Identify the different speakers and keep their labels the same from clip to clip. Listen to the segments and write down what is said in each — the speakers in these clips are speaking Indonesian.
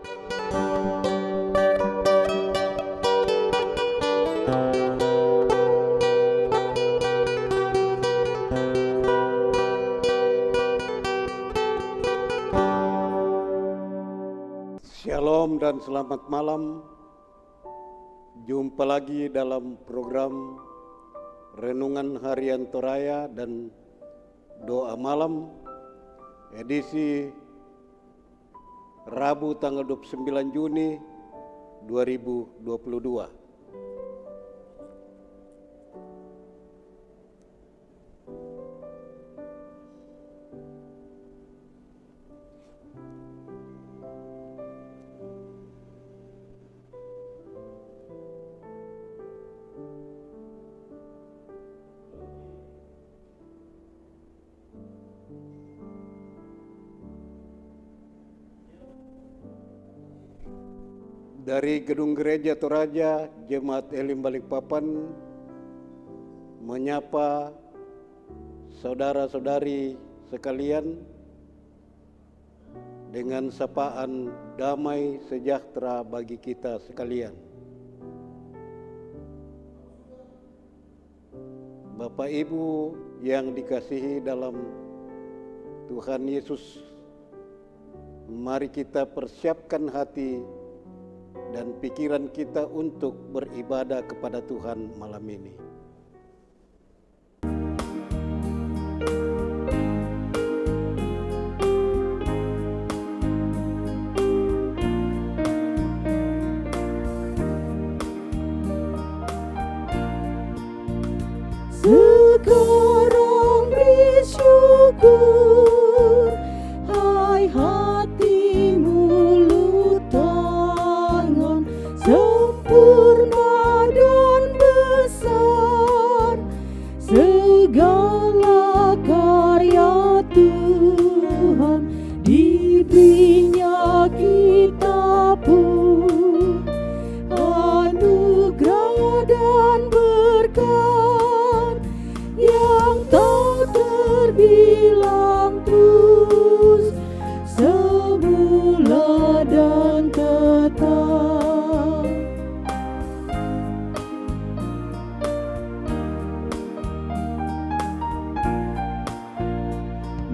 Speaker 1: Shalom dan selamat malam. Jumpa lagi dalam program Renungan Harian Toraya dan Doa Malam edisi Rabu tanggal 29 Juni 2022. Dari Gedung Gereja Toraja, Jemaat Elim Balikpapan menyapa saudara-saudari sekalian dengan sapaan damai sejahtera bagi kita sekalian. Bapak Ibu yang dikasihi dalam Tuhan Yesus, mari kita persiapkan hati dan pikiran kita untuk beribadah kepada Tuhan malam ini.
Speaker 2: Sekarang bersyukur, hai hati mulut tangan, sempurna dan besar segala karya Tuhan, diberinya kita pun anugerah dan berkat yang tak terbilang, terus semula dan tetap.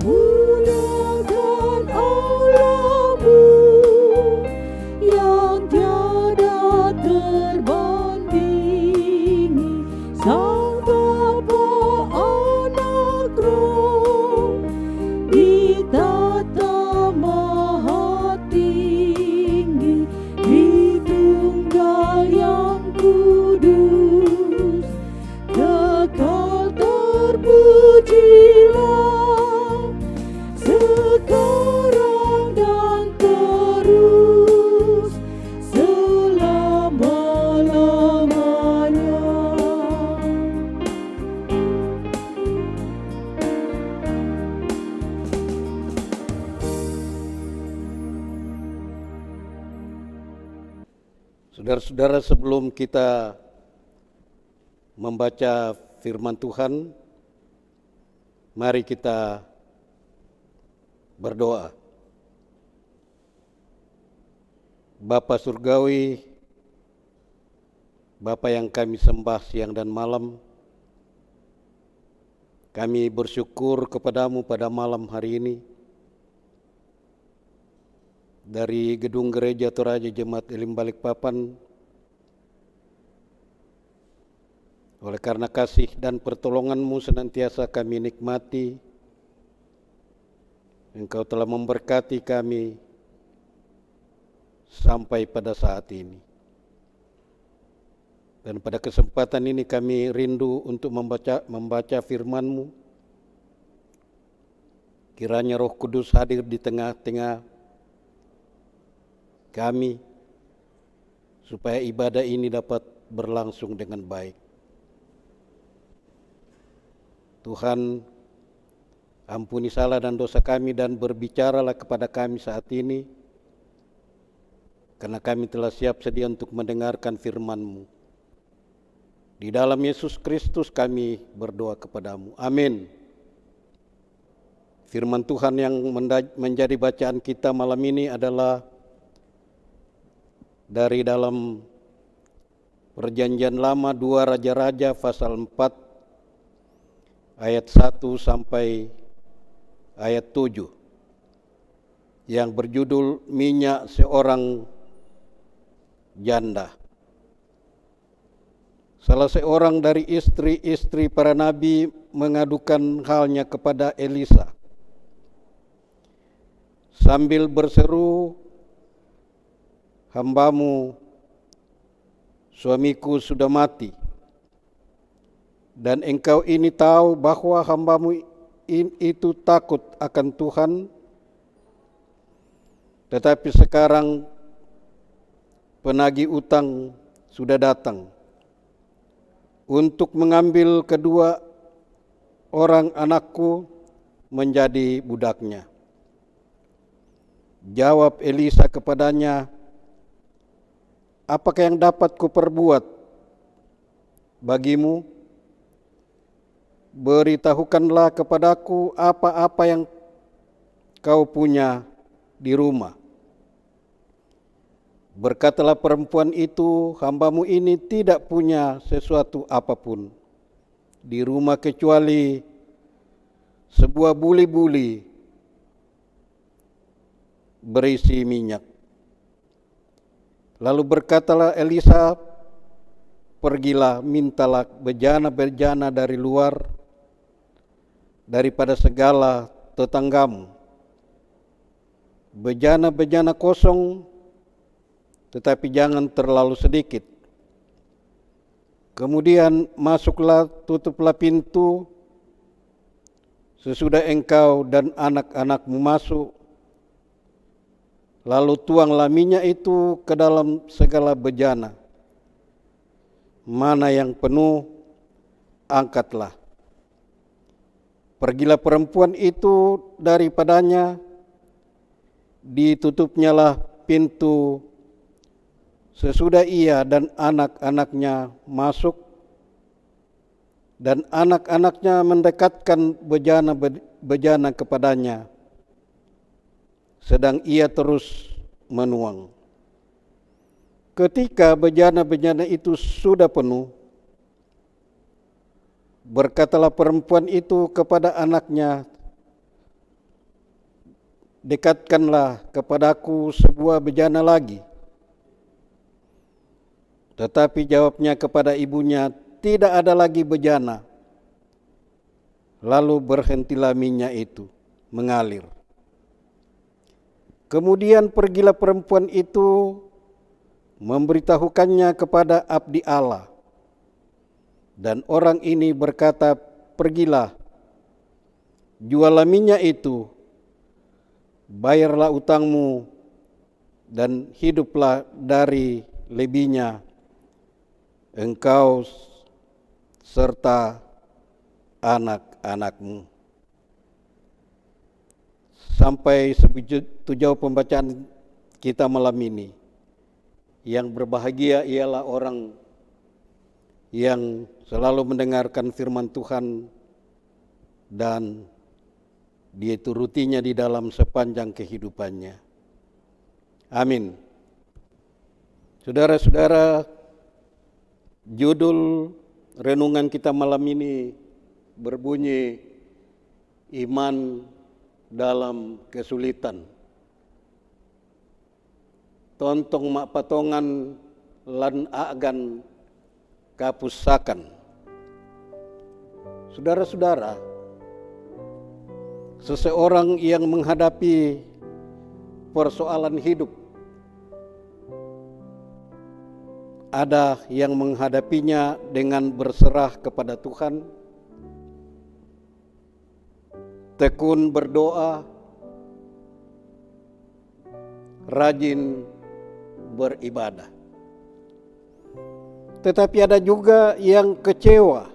Speaker 2: Muliakan Allahmu yang tiada terbandingi, Sang Bapa Anak Roh, ditata maha tinggi, di Tunggal yang kudus, kekal terpujilah, sekarang dan terus selama-lamanya.
Speaker 1: Saudara-saudara, sebelum kita membaca firman Tuhan, mari kita berdoa. Bapa Surgawi, Bapa yang kami sembah siang dan malam, kami bersyukur kepadamu pada malam hari ini. Dari Gedung Gereja Toraja Jemaat Elim Balikpapan, oleh karena kasih dan pertolongan-Mu senantiasa kami nikmati, Engkau telah memberkati kami sampai pada saat ini. Dan pada kesempatan ini kami rindu untuk membaca firman-Mu. Kiranya Roh Kudus hadir di tengah-tengah kami, supaya ibadah ini dapat berlangsung dengan baik. Tuhan, ampuni salah dan dosa kami dan berbicaralah kepada kami saat ini, karena kami telah siap sedia untuk mendengarkan firman-Mu. Di dalam Yesus Kristus kami berdoa kepadamu. Amin. Firman Tuhan yang menjadi bacaan kita malam ini adalah dari dalam Perjanjian Lama 2 Raja-Raja pasal 4 ayat 1 sampai ayat 7 yang berjudul Minyak Seorang Janda. Salah seorang dari istri-istri para nabi mengadukan halnya kepada Elisa sambil berseru, "Hambamu, suamiku sudah mati, dan engkau ini tahu bahwa hambamu itu takut akan Tuhan, tetapi sekarang penagih utang sudah datang untuk mengambil kedua orang anakku menjadi budaknya." Jawab Elisa kepadanya, "Apakah yang dapat kuperbuat bagimu? Beritahukanlah kepadaku apa-apa yang kau punya di rumah." Berkatalah perempuan itu, "Hambamu ini tidak punya sesuatu apapun di rumah kecuali sebuah buli-buli berisi minyak." Lalu berkatalah Elisa, "Pergilah, mintalah bejana-bejana dari luar daripada segala tetanggamu, bejana-bejana kosong, tetapi jangan terlalu sedikit. Kemudian masuklah, tutuplah pintu, sesudah engkau dan anak-anakmu masuk, lalu tuanglah minyak itu ke dalam segala bejana. Mana yang penuh, angkatlah." Pergilah perempuan itu daripadanya, ditutupnyalah pintu. Sesudah ia dan anak-anaknya masuk, dan anak-anaknya mendekatkan bejana kepadanya, sedang ia terus menuang. Ketika bejana-bejana itu sudah penuh, berkatalah perempuan itu kepada anaknya, "Dekatkanlah kepadaku sebuah bejana lagi." Tetapi jawabnya kepada ibunya, "Tidak ada lagi bejana." Lalu berhentilah minyak itu mengalir. Kemudian pergilah perempuan itu memberitahukannya kepada abdi Allah. Dan orang ini berkata, "Pergilah, jualah minyak itu, bayarlah utangmu, dan hiduplah dari lebihnya, engkau serta anak-anakmu." Sampai sejauh pembacaan kita malam ini. Yang berbahagia ialah orang yang selalu mendengarkan firman Tuhan dan dia turutinya di dalam sepanjang kehidupannya. Amin. Saudara-saudara, judul renungan kita malam ini berbunyi Iman dalam Kesulitan. Tontong mak patongan lan agan kapusakan. Saudara-saudara, seseorang yang menghadapi persoalan hidup, ada yang menghadapinya dengan berserah kepada Tuhan, tekun berdoa, rajin beribadah. Tetapi ada juga yang kecewa,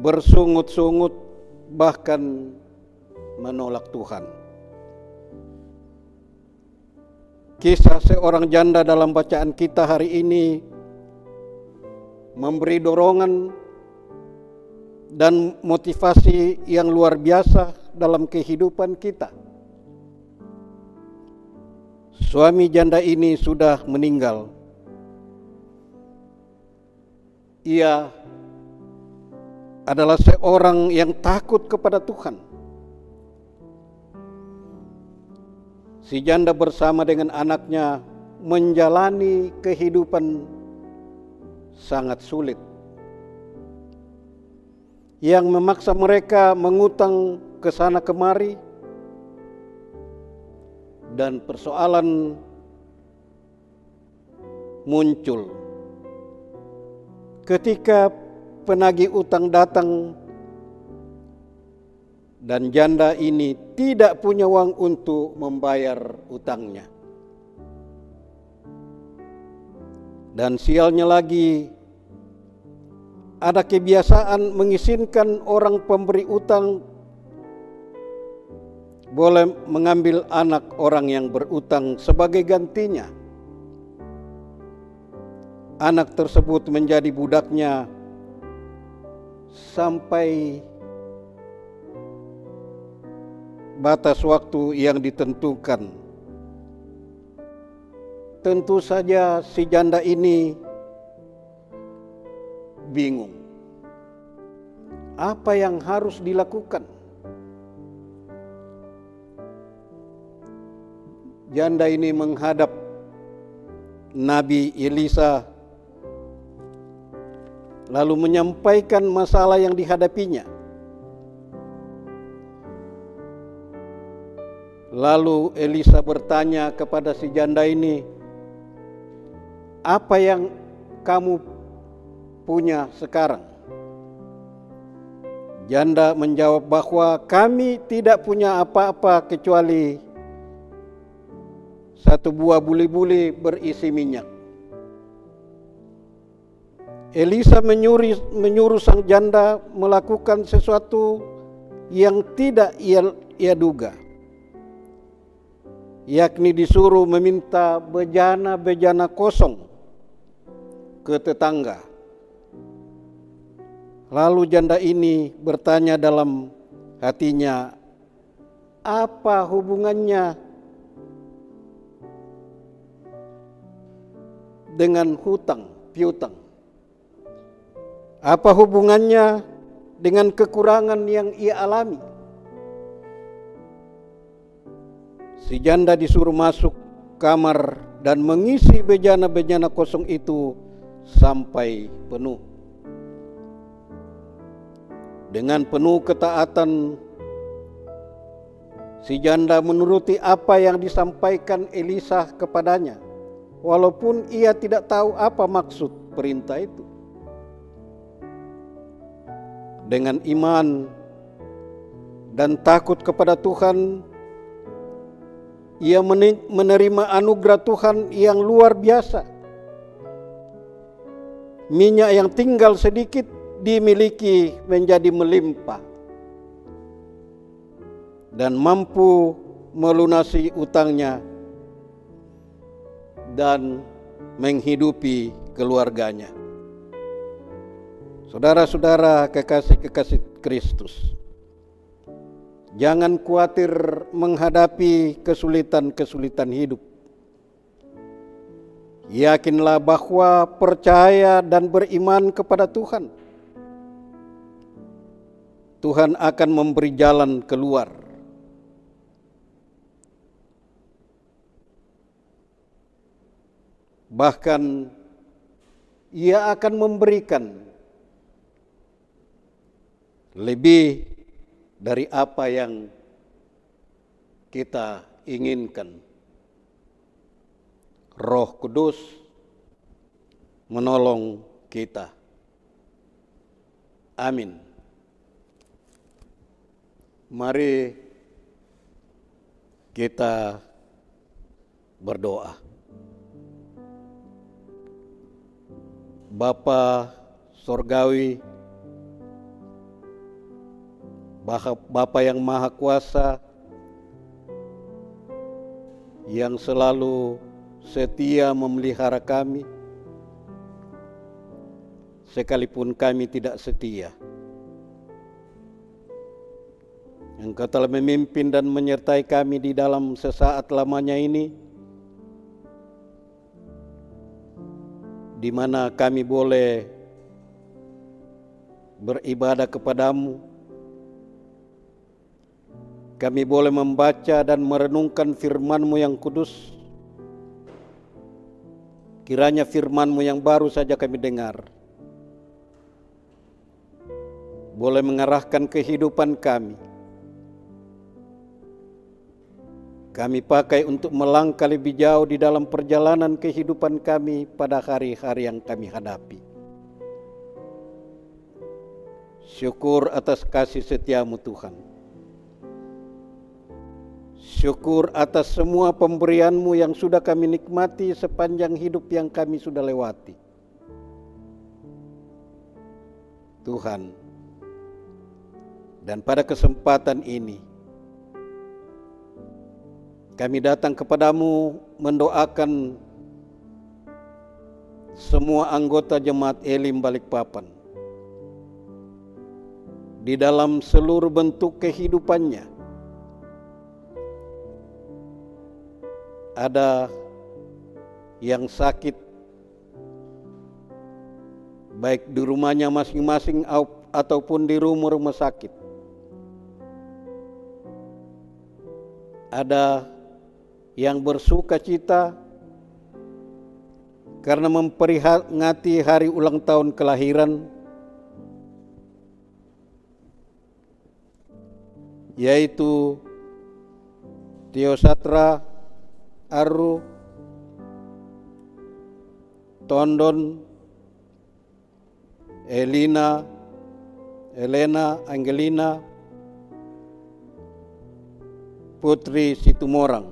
Speaker 1: bersungut-sungut, bahkan menolak Tuhan. Kisah seorang janda dalam bacaan kita hari ini memberi dorongan dan motivasi yang luar biasa dalam kehidupan kita. Suami janda ini sudah meninggal. Ia adalah seorang yang takut kepada Tuhan. Si janda bersama dengan anaknya menjalani kehidupan sangat sulit, yang memaksa mereka mengutang ke sana kemari, dan persoalan muncul ketika penagih utang datang dan janda ini tidak punya uang untuk membayar utangnya. Dan sialnya lagi, ada kebiasaan mengizinkan orang pemberi utang boleh mengambil anak orang yang berutang sebagai gantinya. Anak tersebut menjadi budaknya sampai batas waktu yang ditentukan. Tentu saja si janda ini bingung. Apa yang harus dilakukan? Janda ini menghadap Nabi Elisa, lalu menyampaikan masalah yang dihadapinya. Lalu Elisa bertanya kepada si janda ini, "Apa yang kamu punya sekarang?" Janda menjawab bahwa kami tidak punya apa-apa kecuali satu buah buli-buli berisi minyak. Elisa menyuruh sang janda melakukan sesuatu yang tidak ia duga, yakni disuruh meminta bejana-bejana kosong ke tetangga. Lalu janda ini bertanya dalam hatinya, apa hubungannya dengan hutang piutang? Apa hubungannya dengan kekurangan yang ia alami? Si janda disuruh masuk kamar dan mengisi bejana-bejana kosong itu sampai penuh. Dengan penuh ketaatan, si janda menuruti apa yang disampaikan Elisa kepadanya, walaupun ia tidak tahu apa maksud perintah itu. Dengan iman dan takut kepada Tuhan, ia menerima anugerah Tuhan yang luar biasa. Minyak yang tinggal sedikit dimiliki menjadi melimpah dan mampu melunasi utangnya dan menghidupi keluarganya. Saudara-saudara kekasih-kekasih Kristus, jangan khawatir menghadapi kesulitan-kesulitan hidup. Yakinlah bahwa percaya dan beriman kepada Tuhan, Tuhan akan memberi jalan keluar. Bahkan Ia akan memberikan lebih dari apa yang kita inginkan. Roh Kudus menolong kita. Amin. Mari kita berdoa. Bapa Sorgawi, Bapa yang Maha Kuasa, yang selalu setia memelihara kami, sekalipun kami tidak setia. Engkau telah memimpin dan menyertai kami di dalam sesaat lamanya ini, di mana kami boleh beribadah kepadamu. Kami boleh membaca dan merenungkan firman-Mu yang kudus. Kiranya firman-Mu yang baru saja kami dengar boleh mengarahkan kehidupan kami. Kami pakai untuk melangkah lebih jauh di dalam perjalanan kehidupan kami pada hari-hari yang kami hadapi. Syukur atas kasih setia-Mu Tuhan. Syukur atas semua pemberian-Mu yang sudah kami nikmati sepanjang hidup yang kami sudah lewati. Tuhan, dan pada kesempatan ini kami datang kepadamu mendoakan semua anggota Jemaat Elim Balikpapan di dalam seluruh bentuk kehidupannya. Ada yang sakit baik di rumahnya masing-masing ataupun di rumah sakit. Ada yang bersuka cita karena memperingati hari ulang tahun kelahiran, yaitu Tio Satra, Aru, Tondon, Elena, Angelina, Putri Situmorang.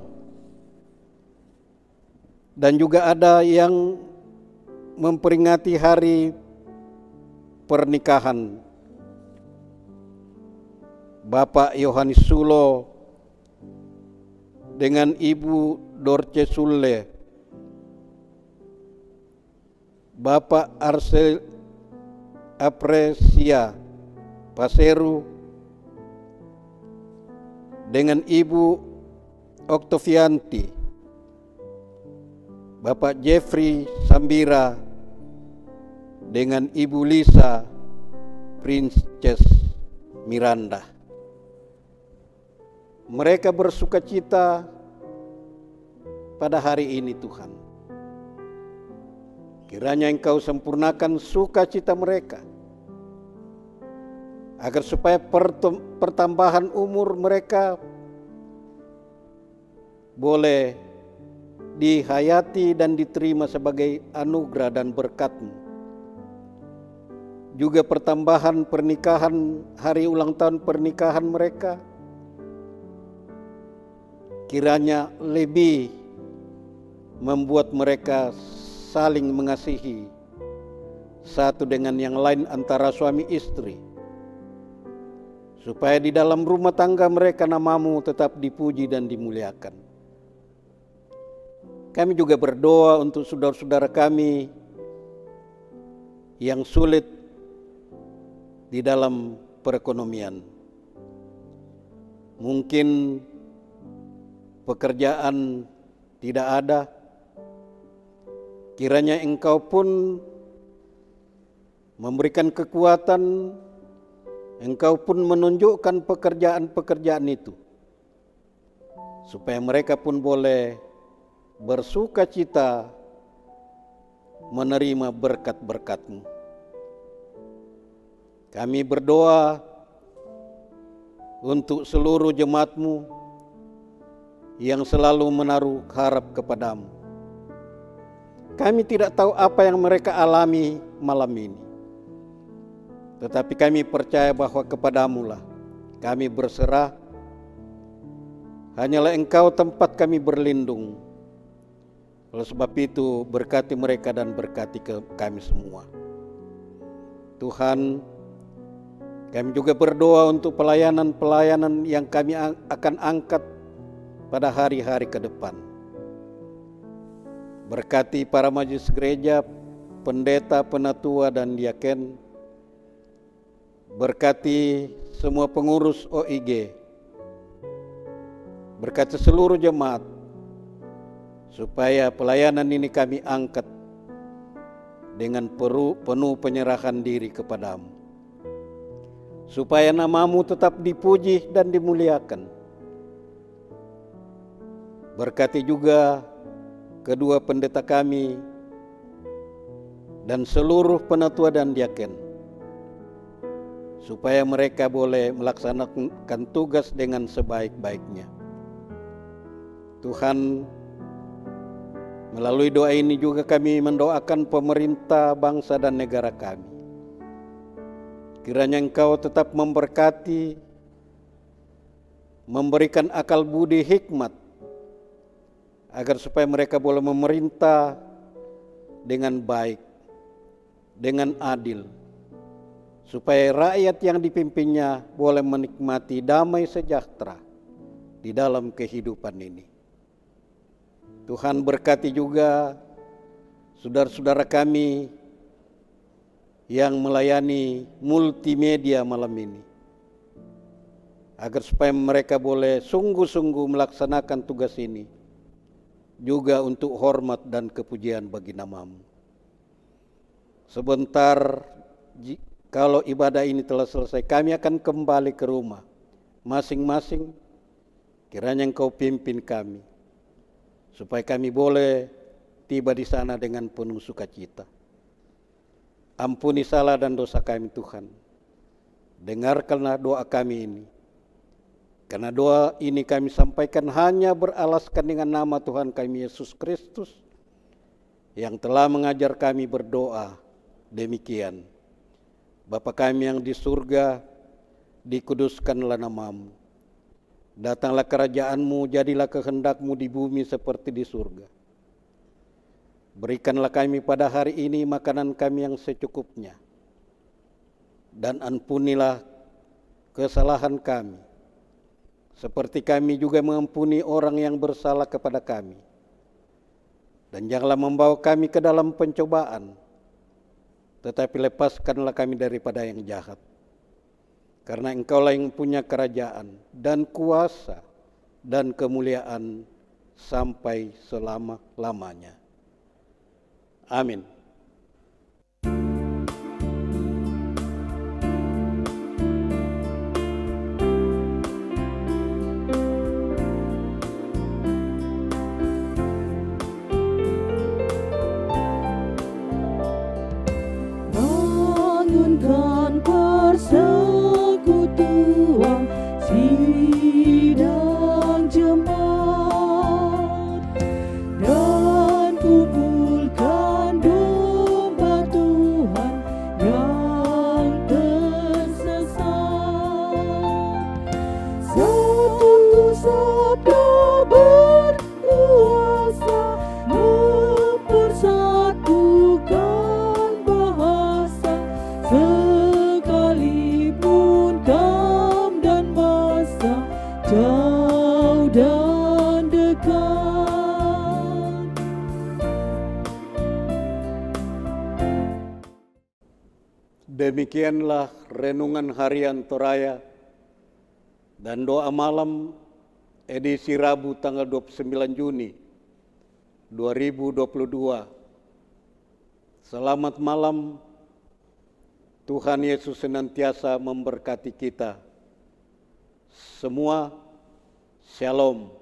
Speaker 1: Dan juga ada yang memperingati hari pernikahan Bapak Yohanes Sulo dengan Ibu Dorce Sulle, Bapak Arsel Apresia Paseru dengan Ibu Oktavianti, Bapak Jeffrey Sambira dengan Ibu Lisa Princess Miranda. Mereka bersuka cita pada hari ini Tuhan. Kiranya Engkau sempurnakan sukacita mereka, agar supaya pertambahan umur mereka boleh dihayati dan diterima sebagai anugerah dan berkat-Mu. Juga pertambahan pernikahan, hari ulang tahun pernikahan mereka, kiranya lebih membuat mereka saling mengasihi satu dengan yang lain antara suami istri, supaya di dalam rumah tangga mereka nama-Mu tetap dipuji dan dimuliakan. Kami juga berdoa untuk saudara-saudara kami yang sulit di dalam perekonomian. Mungkin pekerjaan tidak ada. Kiranya Engkau pun memberikan kekuatan, Engkau pun menunjukkan pekerjaan-pekerjaan itu, supaya mereka pun boleh bersuka cita menerima berkat-berkat-Mu. Kami berdoa untuk seluruh jemaat-Mu yang selalu menaruh harap kepadamu. Kami tidak tahu apa yang mereka alami malam ini, tetapi kami percaya bahwa kepadamu lah kami berserah. Hanyalah Engkau tempat kami berlindung. Oleh sebab itu berkati mereka dan berkati kami semua. Tuhan, kami juga berdoa untuk pelayanan-pelayanan yang kami akan angkat pada hari-hari ke depan. Berkati para majelis gereja, pendeta, penatua, dan diaken. Berkati semua pengurus OIG. Berkati seluruh jemaat, supaya pelayanan ini kami angkat dengan penuh penyerahan diri kepadamu, supaya namamu tetap dipuji dan dimuliakan. Berkati juga kedua pendeta kami dan seluruh penatua dan diaken, supaya mereka boleh melaksanakan tugas dengan sebaik-baiknya. Tuhan, melalui doa ini juga kami mendoakan pemerintah bangsa dan negara kami. Kiranya Engkau tetap memberkati, memberikan akal budi hikmat, agar supaya mereka boleh memerintah dengan baik, dengan adil, supaya rakyat yang dipimpinnya boleh menikmati damai sejahtera di dalam kehidupan ini. Tuhan berkati juga saudara-saudara kami yang melayani multimedia malam ini, agar supaya mereka boleh sungguh-sungguh melaksanakan tugas ini, juga untuk hormat dan kepujian bagi namamu. Sebentar, kalau ibadah ini telah selesai, kami akan kembali ke rumah masing-masing. Kiranya Engkau pimpin kami, supaya kami boleh tiba di sana dengan penuh sukacita. Ampuni salah dan dosa kami Tuhan. Dengarkanlah doa kami ini. Karena doa ini kami sampaikan hanya beralaskan dengan nama Tuhan kami Yesus Kristus, yang telah mengajar kami berdoa demikian. Bapa kami yang di surga, dikuduskanlah namamu. Datanglah kerajaanmu, jadilah kehendakmu di bumi seperti di surga. Berikanlah kami pada hari ini makanan kami yang secukupnya. Dan ampunilah kesalahan kami, seperti kami juga mengampuni orang yang bersalah kepada kami. Dan janganlah membawa kami ke dalam pencobaan, tetapi lepaskanlah kami daripada yang jahat. Karena Engkaulah yang punya kerajaan dan kuasa dan kemuliaan sampai selama-lamanya. Amin.
Speaker 2: Bangunkan persekutuan sidang jemaat dan kumpulkan domba Tuhan yang tersesat. Satu sabda berkuasa mempersatukan bahasa, sekalipun kaum dan masa, jauh dan dekat.
Speaker 1: Demikianlah renungan harian Toraya dan doa malam edisi Rabu tanggal 29 Juni 2022. Selamat malam. Tuhan Yesus senantiasa memberkati kita semua. Shalom.